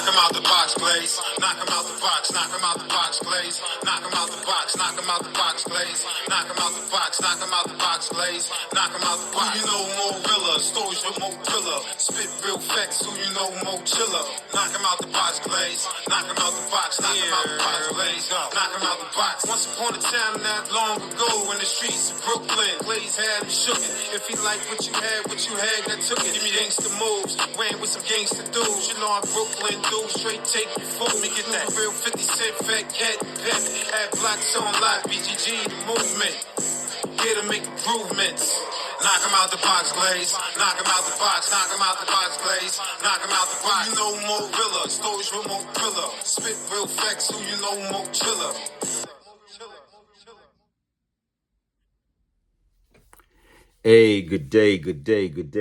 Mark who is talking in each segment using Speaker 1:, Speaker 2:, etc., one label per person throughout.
Speaker 1: Knock him out the box, Glaze. Knock him out the box. Knock him out the box, Glaze. Knock him out the box. Knock him out the box, Glaze. Knock him out the box. Knock him out the box, Glaze. Knock him out the box. Who you know more realer? Stories with more thriller. Spit real facts. Who you know more chiller? Knock him out the box, Glaze. Knock him out the box. Knock him out the box, Glaze. Knock him out the box. Once upon a time, not long ago, in the streets of Brooklyn, Glaze had him shook it. If he liked what you had, that took it. Give me gangsta moves, ran with some gangsta dudes. You know I'm Brooklyn dude, straight take you fool. Me get that real 50 cent fat cat pep. Had blocks on live, BGG the movement. Here to make improvements. Knock him out the box, Glaze. Knock him out the box. Knock him out the box, Glaze. Knock him out the box. Who you know more realer? Stories with more thriller. Spit real facts. Who you know more chiller?
Speaker 2: Hey, good day,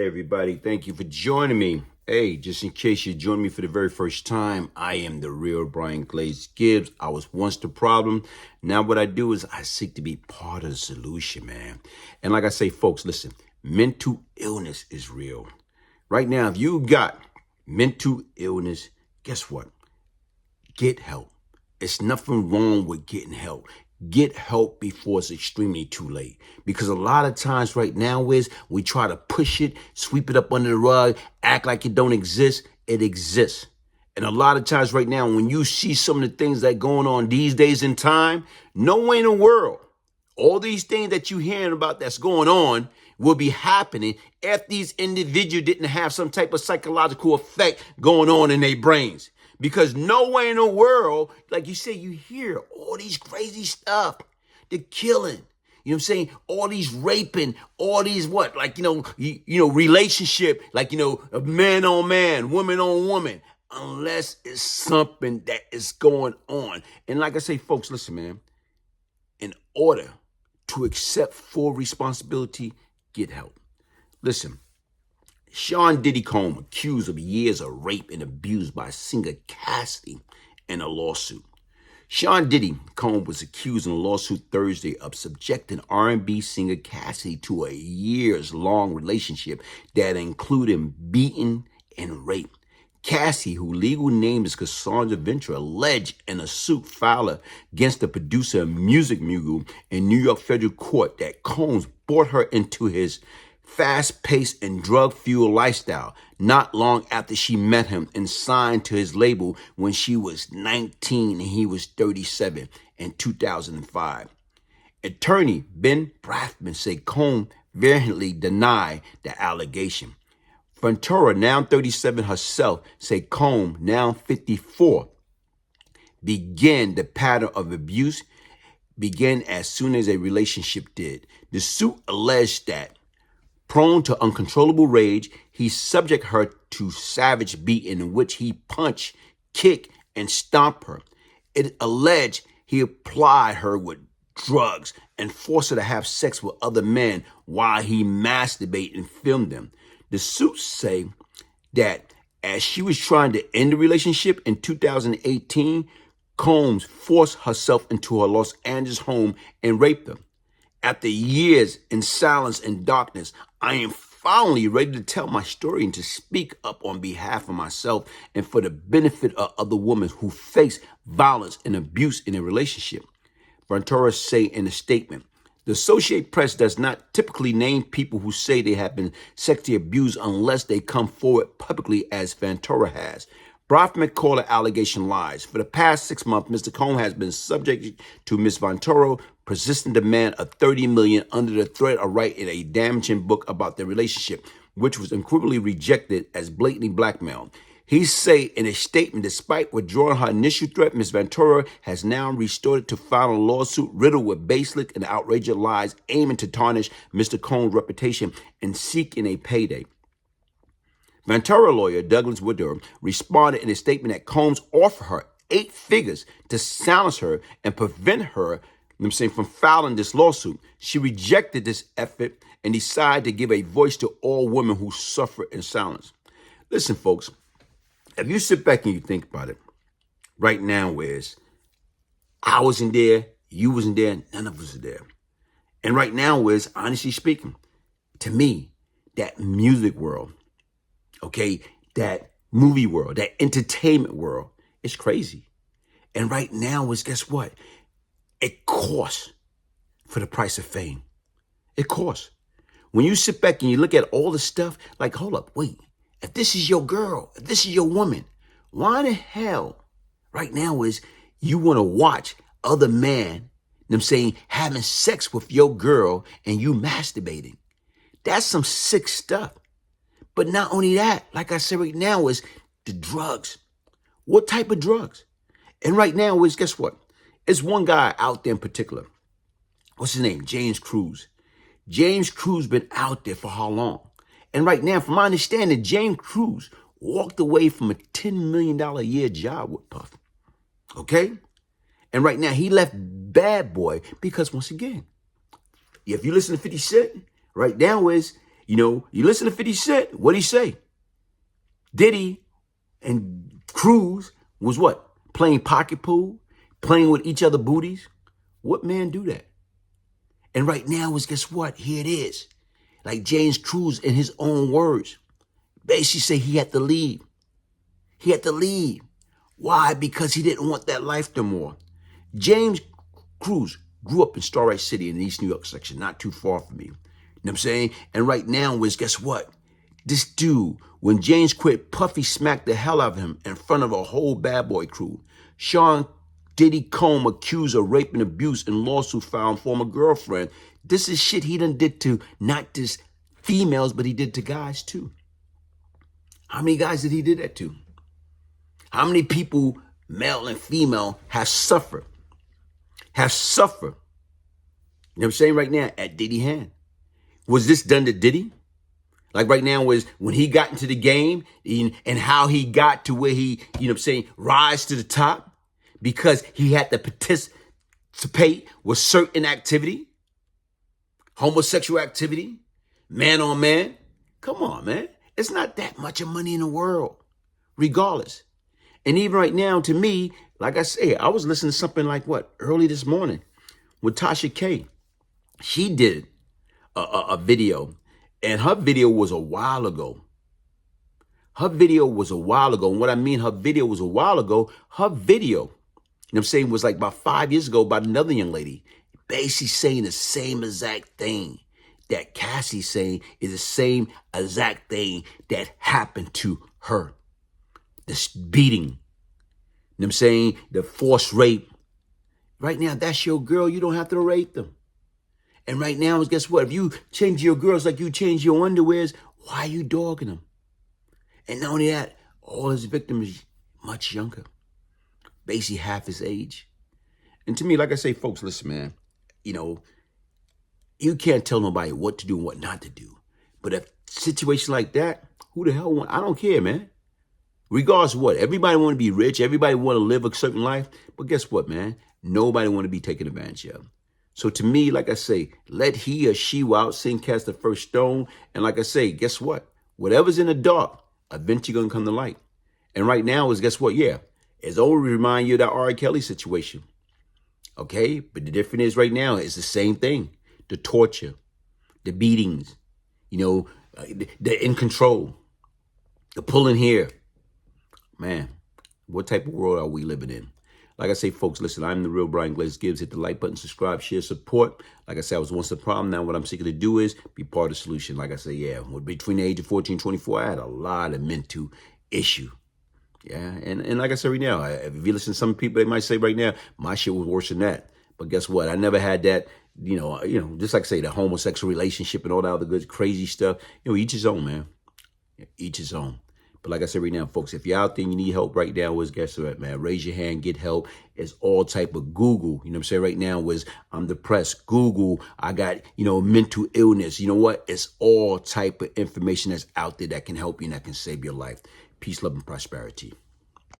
Speaker 2: everybody. Thank you for joining me. Hey, just in case you joined me for the very first time, I am the real Brian Glaze Gibbs. I was once the problem. Now what I do is I seek to be part of the solution, man. And like I say, folks, listen, mental illness is real. Right now, if you got mental illness, guess what? Get help. It's nothing wrong with getting help. Get help before it's extremely too late. Because a lot of times right now is we try to push it, sweep it up under the rug, act like it don't exist. It exists. And a lot of times right now, when you see some of the things that going on these days in time, no way in the world, all these things that you hearing about that's going on will be happening if these individuals didn't have some type of psychological effect going on in their brains. Because no way in the world, like you say, you hear all these crazy stuff, the killing, you know what I'm saying? All these raping, all these what? Like, relationship, like, man on man, woman on woman, unless it's something that is going on. And like I say, folks, listen, man, in order to accept full responsibility, get help. Listen. Sean Diddy Combs accused of years of rape and abuse by singer Cassie in a lawsuit. Sean Diddy Combs was accused in a lawsuit Thursday of subjecting R&B singer Cassie to a years-long relationship that included beating and rape. Cassie, whose legal name is Cassandra Ventura, alleged in a suit filed against the producer of Music Mogul in New York federal court that Combs brought her into his fast-paced and drug-fueled lifestyle not long after she met him and signed to his label when she was 19 and he was 37 in 2005. Attorney Ben Brafman said Combs vehemently denied the allegation. Ventura, now 37 herself, said Combs, now 54, began the pattern of abuse began as soon as a relationship did. The suit alleged that prone to uncontrollable rage, he subjected her to savage beating in which he punched, kicked, and stomped her. It alleged he applied her with drugs and forced her to have sex with other men while he masturbated and filmed them. The suits say that as she was trying to end the relationship in 2018, Combs forced herself into her Los Angeles home and raped her. After years in silence and darkness, I am finally ready to tell my story and to speak up on behalf of myself and for the benefit of other women who face violence and abuse in a relationship. Ventura say in a statement, the Associated Press does not typically name people who say they have been sexually abused unless they come forward publicly as Ventura has. Brafman called the allegation lies. For the past 6 months, Mr. Combs has been subject to Ms. Ventura persistent demand of $30 million under the threat of writing a damaging book about their relationship, which was equivocally rejected as blatantly blackmail. He say in a statement, despite withdrawing her initial threat, Ms. Ventura has now resorted to file a lawsuit riddled with baseless and outrageous lies aiming to tarnish Mr. Combs' reputation and seeking a payday. Ventura lawyer Douglas Woodard responded in a statement that Combs offered her 8 figures to silence her and prevent her from filing this lawsuit. She rejected this effort and decided to give a voice to all women who suffer in silence. Listen, folks, if you sit back and you think about it, right now is I wasn't there, you wasn't there, none of us are there. And right now is, honestly speaking, to me, that music world, okay, that movie world, that entertainment world. It's crazy. And right now is, guess what? It costs for the price of fame. It costs. When you sit back and you look at all the stuff, like, hold up, wait. If this is your girl, if this is your woman, why the hell right now is you want to watch other men, them saying, having sex with your girl and you masturbating? That's some sick stuff. But not only that, like I said right now, is the drugs. What type of drugs? And right now is, guess what? It's one guy out there in particular. What's his name? James Cruz. James Cruz been out there for how long? And right now, from my understanding, James Cruz walked away from a $10 million a year job with Puff. Okay? And right now, he left Bad Boy because, once again, if you listen to 50 Cent, right now is, you listen to 50 Cent, what'd he say? Diddy and Cruz was what? Playing pocket pool? Playing with each other booties? What man do that? And right now is, guess what? Here it is. Like James Cruz, in his own words, basically say he had to leave. He had to leave. Why? Because he didn't want that life no more. James Cruz grew up in Starlight City in the East New York section, not too far from me. You know what I'm saying? And right now is, guess what? This dude, when James quit, Puffy smacked the hell out of him in front of a whole Bad Boy crew. Sean Diddy Combe accused of rape and abuse in lawsuit found former girlfriend. This is shit he done did to not just females, but he did to guys too. How many guys did he do that to? How many people, male and female, have suffered? Have suffered. You know what I'm saying right now? At Diddy hand. Was this done to Diddy? Like right now was when he got into the game and how he got to where he, rise to the top because he had to participate with certain activity, homosexual activity, man on man. Come on, man. It's not that much of money in the world, regardless. And even right now, to me, like I say, I was listening to something like early this morning with Tasha K. She did a video. And her video was a while ago. And what I mean, her video was a while ago. Her video, was like about 5 years ago about another young lady. Basically saying the same exact thing that Cassie saying is the same exact thing that happened to her. This beating. The forced rape. Right now, that's your girl. You don't have to rape them. And right now, guess what? If you change your girls like you change your underwears, why are you dogging them? And not only that, all his victims much younger. Basically half his age. And to me, like I say, folks, listen, man, you can't tell nobody what to do and what not to do. But a situation like that, who the hell I don't care, man. Regardless of what, everybody want to be rich. Everybody want to live a certain life. But guess what, man? Nobody want to be taken advantage of. So to me, like I say, let he or she without sin cast the first stone. And like I say, guess what? Whatever's in the dark, eventually going to come to light. And right now is, guess what? Yeah, it's only remind you of that R. Kelly situation. Okay? But the difference is right now, it's the same thing. The torture, the beatings, the in control, the pulling hair. Man, what type of world are we living in? Like I say, folks, listen, I'm the real Brian Glaze Gibbs. Hit the like button, subscribe, share, support. Like I said, I was once the problem. Now what I'm seeking to do is be part of the solution. Like I say, yeah, between the age of 14 and 24, I had a lot of mental issue. Yeah, and like I said right now, if you listen to some people, they might say right now, my shit was worse than that. But guess what? I never had that, just like I say, the homosexual relationship and all that other good, crazy stuff. Each his own, man. Each his own. But like I said right now, folks, if you're out there and you need help right now, guess what, man? Raise your hand, get help. It's all type of Google. You know what I'm saying? Right now I'm depressed. Google, I got, mental illness. You know what? It's all type of information that's out there that can help you and that can save your life. Peace, love, and prosperity.